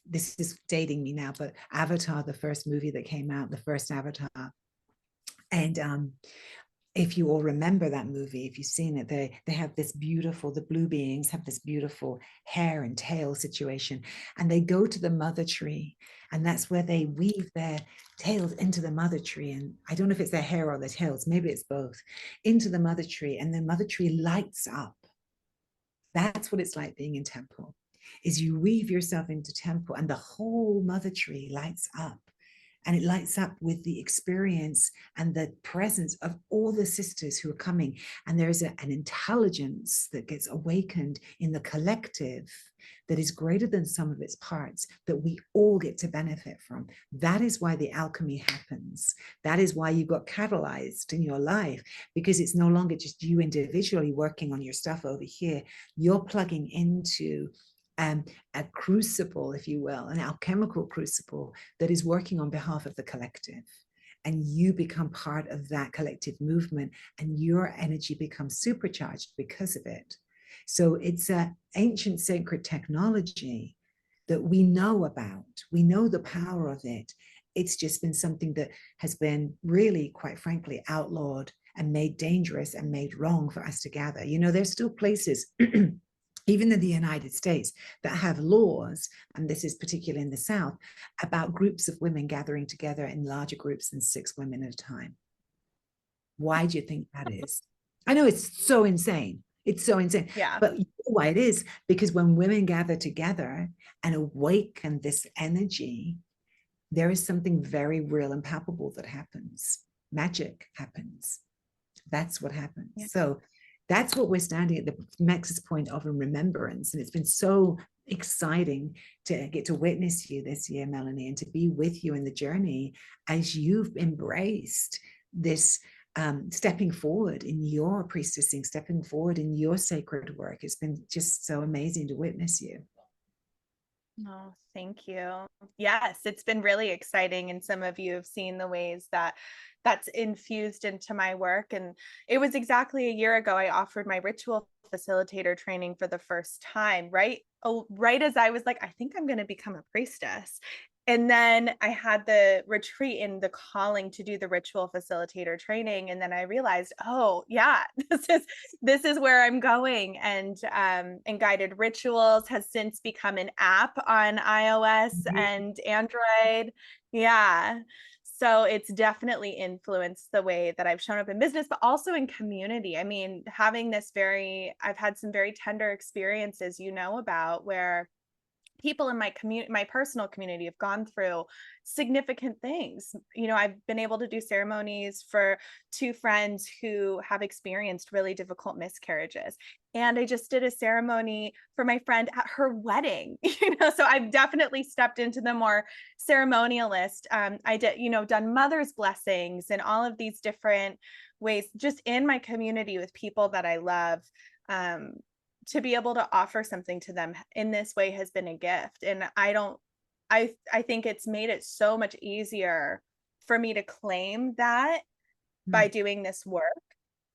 this is dating me now, but Avatar, the first movie that came out, the first Avatar. And if you all remember that movie, if you've seen it, they have this beautiful, the blue beings have this beautiful hair and tail situation, and they go to the mother tree, and that's where they weave their tails into the mother tree. And I don't know if it's their hair or their tails, maybe it's both, into the mother tree, and the mother tree lights up. That's what it's like being in temple, is you weave yourself into temple and the whole mother tree lights up. And it lights up with the experience and the presence of all the sisters who are coming. And there's an intelligence that gets awakened in the collective that is greater than some of its parts, that we all get to benefit from. That is why the alchemy happens. That is why you got catalyzed in your life, because it's no longer just you individually working on your stuff over here. You're plugging into a crucible, if you will, an alchemical crucible that is working on behalf of the collective. And you become part of that collective movement, and your energy becomes supercharged because of it. So it's an ancient sacred technology that we know about. We know the power of it. It's just been something that has been really, quite frankly, outlawed and made dangerous and made wrong for us to gather. You know, there's still places, even in the United States, that have laws, and this is particularly in the South, about groups of women gathering together in larger groups than 6 women at a time. Why do you think that is? I know it's so insane. It's so insane. Yeah. But you know why it is? Because when women gather together and awaken this energy, there is something very real and palpable that happens. Magic happens. That's what happens. Yeah. So that's what we're standing at the nexus point of in remembrance. And it's been so exciting to get to witness you this year, Melanie, and to be with you in the journey as you've embraced this stepping forward in your priestessing, stepping forward in your sacred work. It's been just so amazing to witness you. Oh, thank you. Yes, it's been really exciting. And some of you have seen the ways that that's infused into my work. And it was exactly a year ago, I offered my ritual facilitator training for the first time, right? Oh, right as I was like, I think I'm going to become a priestess. And then I had the retreat in the calling to do the ritual facilitator training. And then I realized, oh yeah, this is where I'm going. And guided rituals has since become an app on iOS and Android. Yeah. So it's definitely influenced the way that I've shown up in business, but also in community. I mean, I've had some very tender experiences, you know, about where people in my community, my personal community, have gone through significant things. You know, I've been able to do ceremonies for 2 friends who have experienced really difficult miscarriages. And I just did a ceremony for my friend at her wedding, you know, so I've definitely stepped into the more ceremonialist. I did, you know, done mother's blessings and all of these different ways just in my community with people that I love. To be able to offer something to them in this way has been a gift. And I think it's made it so much easier for me to claim that by doing this work.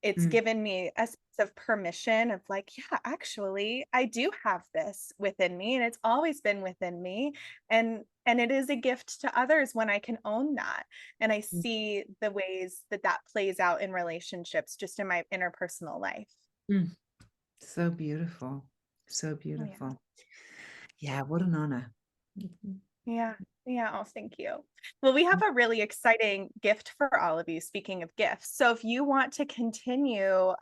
It's given me a sense of permission of like, yeah, actually, I do have this within me and it's always been within me. And it is a gift to others when I can own that. And I see the ways that that plays out in relationships, just in my interpersonal life. So beautiful. So beautiful. Yeah, what an honor. Yeah. Yeah. Oh, thank you. Well, we have a really exciting gift for all of you. Speaking of gifts. So if you want to continue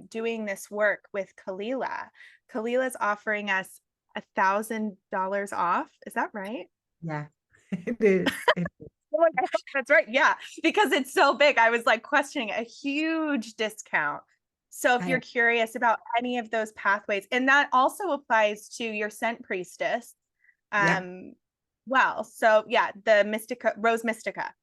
doing this work with Kalila, Kalila's offering us $1,000 off. Is that right? Yeah, it is. Oh my God, that's right. Yeah. Because it's so big. I was like questioning a huge discount. So if you're curious about any of those pathways, and that also applies to your scent priestess. Well, so yeah, the Mystica, Rose Mystica.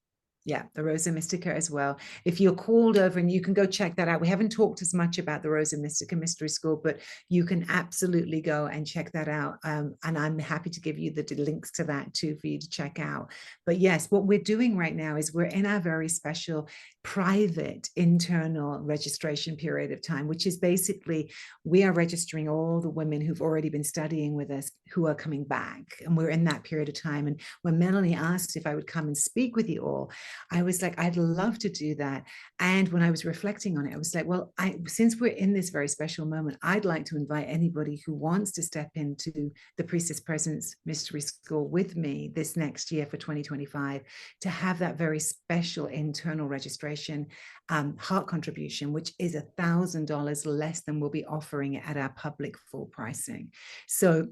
Yeah, the Rosa Mystica as well. If you're called over, and you can go check that out. We haven't talked as much about the Rosa Mystica Mystery School, but you can absolutely go and check that out. And I'm happy to give you the links to that too for you to check out. But yes, what we're doing right now is we're in our very special private internal registration period of time, which is basically we are registering all the women who've already been studying with us who are coming back. And we're in that period of time. And when Melanie asked if I would come and speak with you all, I was like, I'd love to do that. And when I was reflecting on it, I was like, well, since we're in this very special moment, I'd like to invite anybody who wants to step into the Priestess Presence Mystery School with me this next year for 2025 to have that very special internal registration heart contribution, which is $1,000 less than we'll be offering at our public full pricing. So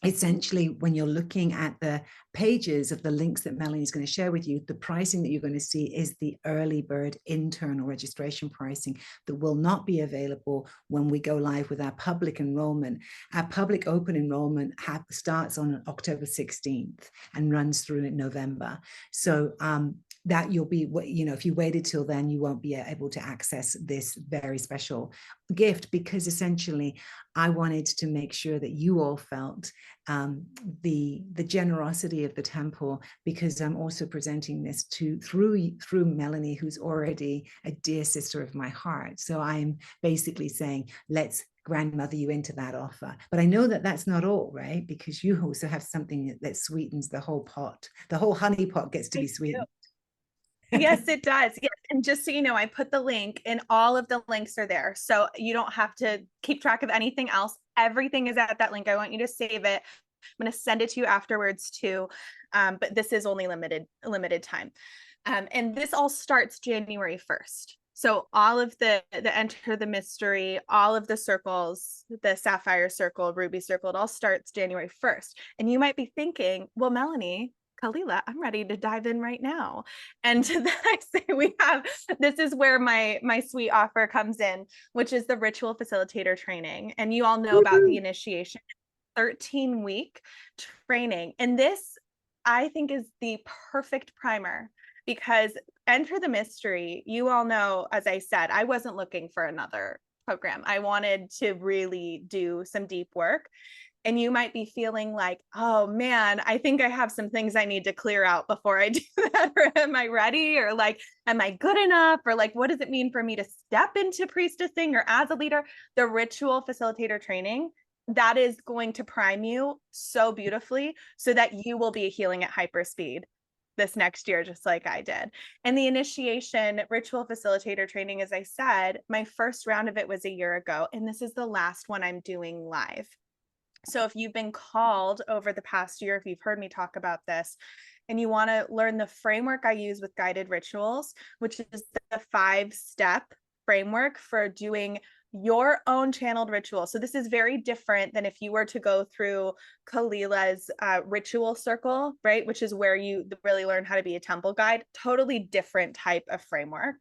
essentially, when you're looking at the pages of the links that Melanie is going to share with you, the pricing that you're going to see is the early bird internal registration pricing that will not be available when we go live with our public enrollment. Our public open enrollment starts on October 16th and runs through in November. So that you'll be, you know, if you waited till then, you won't be able to access this very special gift, because essentially I wanted to make sure that you all felt the generosity of the temple, because I'm also presenting this through Melanie, who's already a dear sister of my heart. So I'm basically saying, let's grandmother you into that offer. But I know that that's not all, right? Because you also have something that sweetens the whole pot. The whole honey pot gets to be sweetened. Yes, it does. Yes. And just so you know, I put the link, and all of the links are there. So you don't have to keep track of anything else. Everything is at that link. I want you to save it. I'm going to send it to you afterwards too. But this is only limited time. And this all starts January 1st. So all of the Enter the Mystery, all of the circles, the Sapphire Circle, Ruby Circle, it all starts January 1st. And you might be thinking, well, Melanie Kalila, I'm ready to dive in right now. And then I say this is where my sweet offer comes in, which is the ritual facilitator training. And you all know about the initiation, 13-week training. And this, I think, is the perfect primer, because Enter the Mystery, you all know, as I said, I wasn't looking for another program. I wanted to really do some deep work. And you might be feeling like, oh man, I think I have some things I need to clear out before I do that. Or am I ready? Or like, am I good enough? Or like, what does it mean for me to step into priestessing or as a leader? The ritual facilitator training, that is going to prime you so beautifully so that you will be healing at hyperspeed this next year, just like I did. And the initiation ritual facilitator training, as I said, my first round of it was a year ago. And this is the last one I'm doing live. So if you've been called over the past year, if you've heard me talk about this, and you want to learn the framework I use with guided rituals, which is the 5-step framework for doing your own channeled ritual. So this is very different than if you were to go through Kalila's ritual circle, right? Which is where you really learn how to be a temple guide. Totally different type of framework.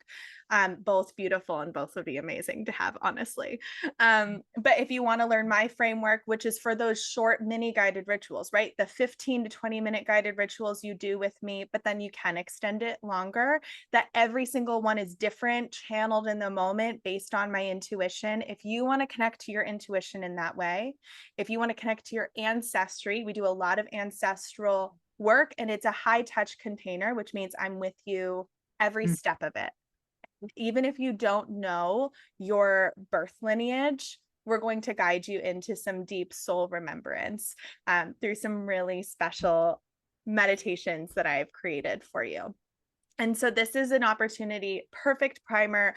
Both beautiful, and both would be amazing to have, honestly. But if you want to learn my framework, which is for those short mini guided rituals, right? The 15 to 20-minute guided rituals you do with me, but then you can extend it longer, that every single one is different, channeled in the moment based on my intuition. If you want to connect to your intuition in that way, if you want to connect to your ancestry, we do a lot of ancestral work, and it's a high touch container, which means I'm with you every step of it. Even if you don't know your birth lineage, we're going to guide you into some deep soul remembrance through some really special meditations that I've created for you. And so this is an opportunity, perfect primer,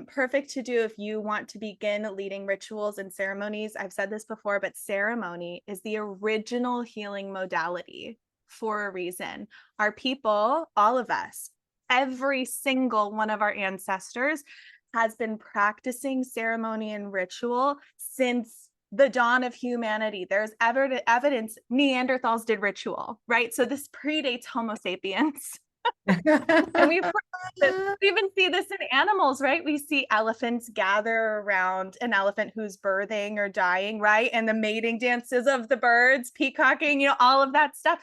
perfect to do if you want to begin leading rituals and ceremonies. I've said this before, but ceremony is the original healing modality for a reason. Our people, all of us, every single one of our ancestors has been practicing ceremony and ritual since the dawn of humanity. There's evidence Neanderthals did ritual, right? So this predates Homo sapiens. And we even see this in animals, right? We see elephants gather around an elephant who's birthing or dying, right? And the mating dances of the birds, peacocking, all of that stuff.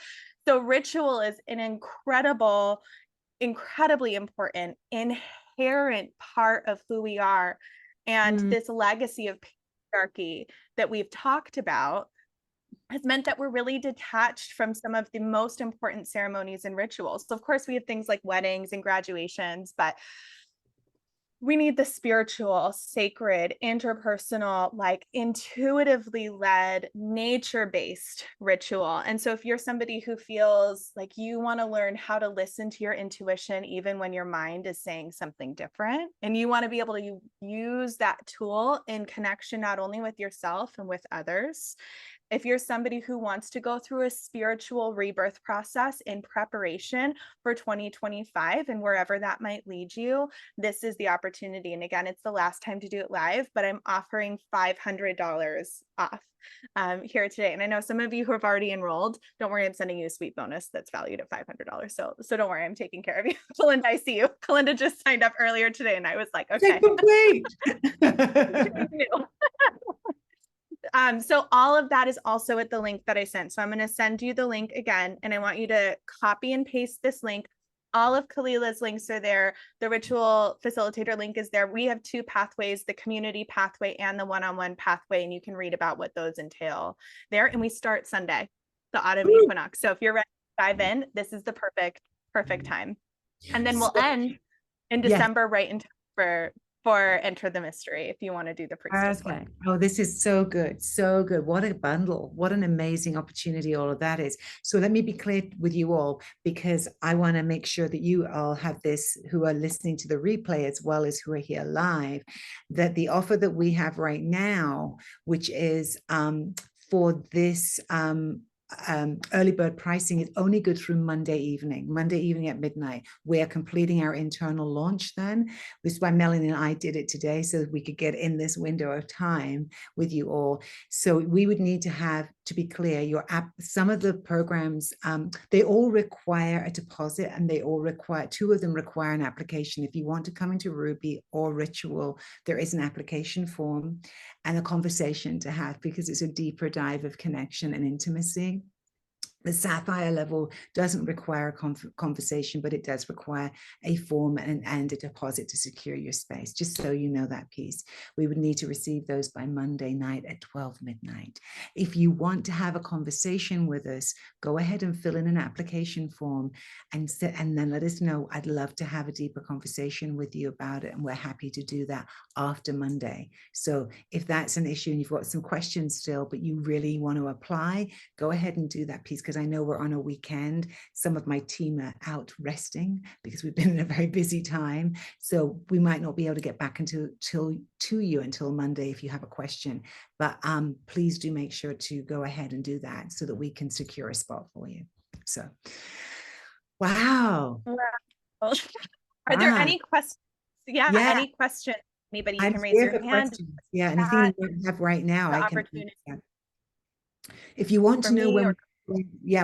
So ritual is an incredibly important, inherent part of who we are. And this legacy of patriarchy that we've talked about has meant that we're really detached from some of the most important ceremonies and rituals. So of course we have things like weddings and graduations, but we need the spiritual, sacred, interpersonal, like intuitively led, nature-based ritual. And so if you're somebody who feels like you want to learn how to listen to your intuition, even when your mind is saying something different, and you want to be able to use that tool in connection, not only with yourself and with others, if you're somebody who wants to go through a spiritual rebirth process in preparation for 2025 and wherever that might lead you, this is the opportunity. And again, it's the last time to do it live, but I'm offering $500 off here today. And I know some of you who have already enrolled, don't worry, I'm sending you a sweet bonus that's valued at $500. So don't worry, I'm taking care of you. Kalinda, I see you. Kalinda just signed up earlier today and I was like, okay. So all of that is also at the link that I sent. So I'm going to send you the link again, and I want you to copy and paste this link, all of Kalila's links are there. The ritual facilitator link is there. We have two pathways, the community pathway and the one-on-one pathway, and you can read about what those entail there. And we start Sunday, the autumn equinox. So if you're ready to dive in, this is the perfect time. And then we'll end in December, right in time for Enter the Mystery, if you want to do the priestess work. Oh, this is so good. So good. What a bundle. What an amazing opportunity all of that is. So let me be clear with you all, because I want to make sure that you all have this, who are listening to the replay as well as who are here live, that the offer that we have right now, which is for this early bird pricing, is only good through Monday evening at midnight. We are completing our internal launch then. This is why Melanie and I did it today, so that we could get in this window of time with you all. So we would need to have, to be clear, your app, some of the programs, they all require a deposit, and they all require, two of them require an application. If you want to come into Ruby or Ritual, there is an application form and a conversation to have, because it's a deeper dive of connection and intimacy. The Sapphire level doesn't require a conversation, but it does require a form and a deposit to secure your space, just so you know that piece. We would need to receive those by Monday night at 12 midnight. If you want to have a conversation with us, go ahead and fill in an application form and then let us know. I'd love to have a deeper conversation with you about it, and we're happy to do that after Monday. So if that's an issue and you've got some questions still, but you really want to apply, go ahead and do that piece, because I know we're on a weekend. Some of my team are out resting because we've been in a very busy time. So we might not be able to get back to you until Monday if you have a question. But please do make sure to go ahead and do that so that we can secure a spot for you. So, wow. Are there any questions? Yeah, any questions? Anybody, you can raise your hand. Questions. Yeah, anything you have right now, I can. If you want to know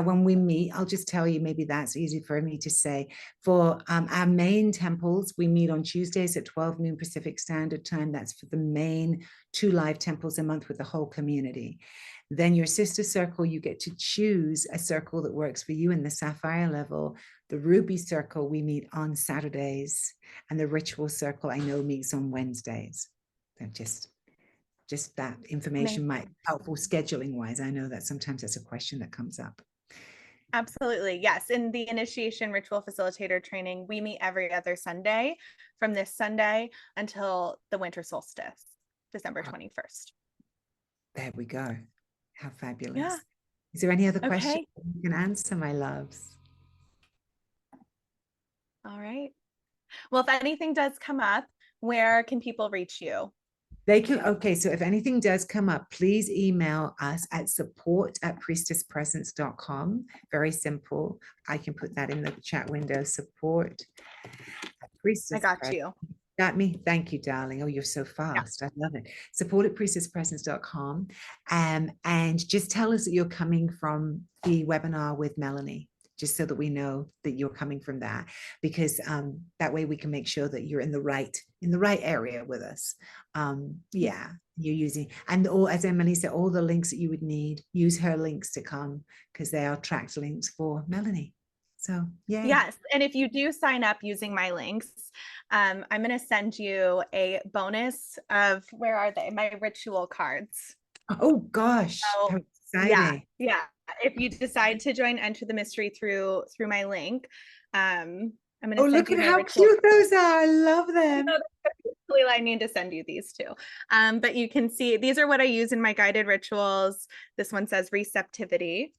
when we meet, I'll just tell you, maybe that's easy for me to say. For our main temples, we meet on Tuesdays at 12 noon Pacific Standard Time. That's for the main 2 live temples a month with the whole community. Then your sister circle, you get to choose a circle that works for you in the Sapphire level. The Ruby circle, we meet on Saturdays, and the Ritual circle, I know, meets on Wednesdays. They're just that information might be helpful scheduling wise. I know that sometimes that's a question that comes up. Absolutely. Yes. In the initiation ritual facilitator training, we meet every other Sunday from this Sunday until the winter solstice, December 21st. There we go. How fabulous. Yeah. Is there any other question you can answer, my loves? All right. Well, if anything does come up, where can people reach you? They can, okay, so if anything does come up, please email us at support@priestesspresence.com. Very simple. I can put that in the chat window, support@priestess. I got you. Got me? Thank you, darling. Oh, you're so fast. Yeah. I love it. Support@priestesspresence.com. And just tell us that you're coming from the webinar with Melanie, just so that we know that you're coming from that, because that way we can make sure that you're in the right area with us. Yeah, you're using, and all, as Emily said, all the links that you would need, use her links to come, because they are tracked links for Melanie. So yeah. Yes, and if you do sign up using my links, I'm going to send you a bonus of, where are they? My ritual cards. Oh gosh, so, how exciting. Yeah. If you decide to join Enter the Mystery through my link, I'm going to send look you at how cute those are. I love them. I need to send you these too. But you can see, these are what I use in my guided rituals. This one says receptivity.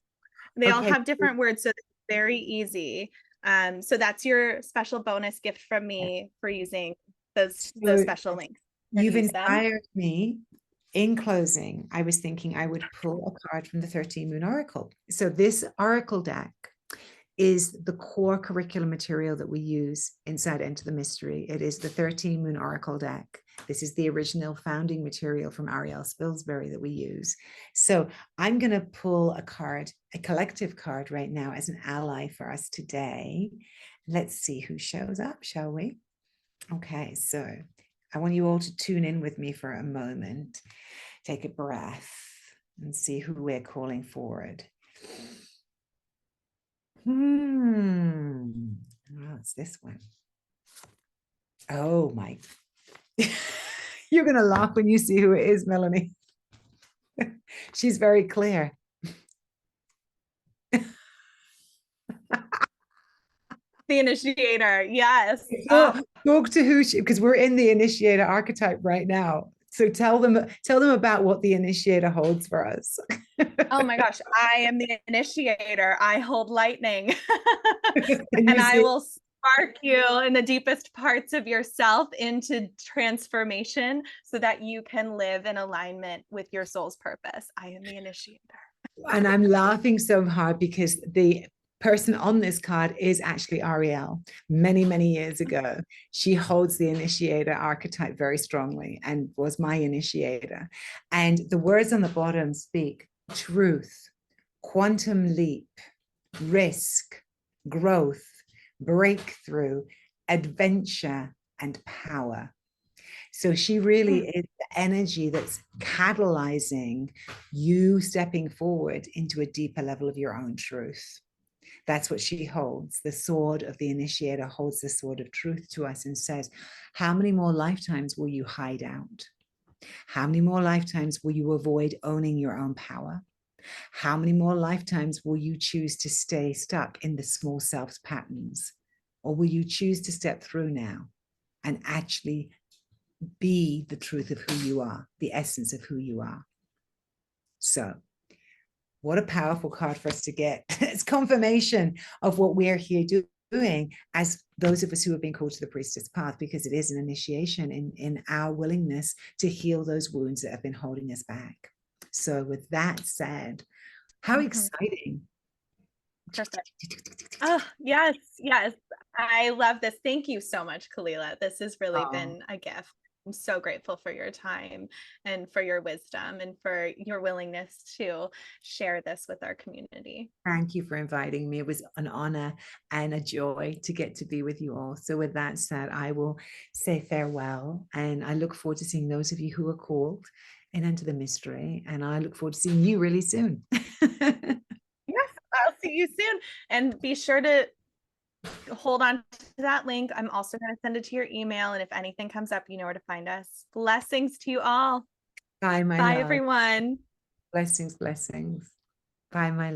They all have different words, so it's very easy. So that's your special bonus gift from me for using those special links. You've inspired me. In closing, I was thinking I would pull a card from the 13 Moon Oracle. So this Oracle deck is the core curriculum material that we use inside Enter the Mystery. It is the 13 Moon Oracle deck. This is the original founding material from Ariel Spilsbury that we use. So I'm going to pull a card, a collective card right now as an ally for us today. Let's see who shows up, shall we? Okay, so I want you all to tune in with me for a moment. Take a breath and see who we're calling forward. Oh, it's this one. Oh my. You're going to laugh when you see who it is, Melanie. She's very clear. The initiator. Yes. Talk to who she, because we're in the initiator archetype right now. So tell them about what the initiator holds for us. Oh my gosh, I am the initiator. I hold lightning. And I will spark you in the deepest parts of yourself into transformation so that you can live in alignment with your soul's purpose. I am the initiator. And I'm laughing so hard because the person on this card is actually Ariel. Many years ago, she holds the initiator archetype very strongly and was my initiator. And the words on the bottom speak truth, quantum leap, risk, growth, breakthrough, adventure, and power. So she really is the energy that's catalyzing you stepping forward into a deeper level of your own truth. That's what she holds. The sword of the initiator holds the sword of truth to us and says, how many more lifetimes will you hide out? How many more lifetimes will you avoid owning your own power? How many more lifetimes will you choose to stay stuck in the small self's patterns? Or will you choose to step through now and actually be the truth of who you are, the essence of who you are? So what a powerful card for us to get. It's confirmation of what we're here doing as those of us who have been called to the priestess path, because it is an initiation in our willingness to heal those wounds that have been holding us back. So with that said, how exciting. Perfect. Oh, yes. I love this. Thank you so much, Kalila. This has really been a gift. I'm so grateful for your time and for your wisdom and for your willingness to share this with our community. Thank you for inviting me. It was an honor and a joy to get to be with you all. So with that said, I will say farewell, and I look forward to seeing those of you who are called and enter the mystery. And I look forward to seeing you really soon. Yes, I'll see you soon. And be sure to hold on to that link. I'm also going to send it to your email. And if anything comes up, you know where to find us. Blessings to you all. Bye, my Bye, love. everyone. Blessings. Bye, my love.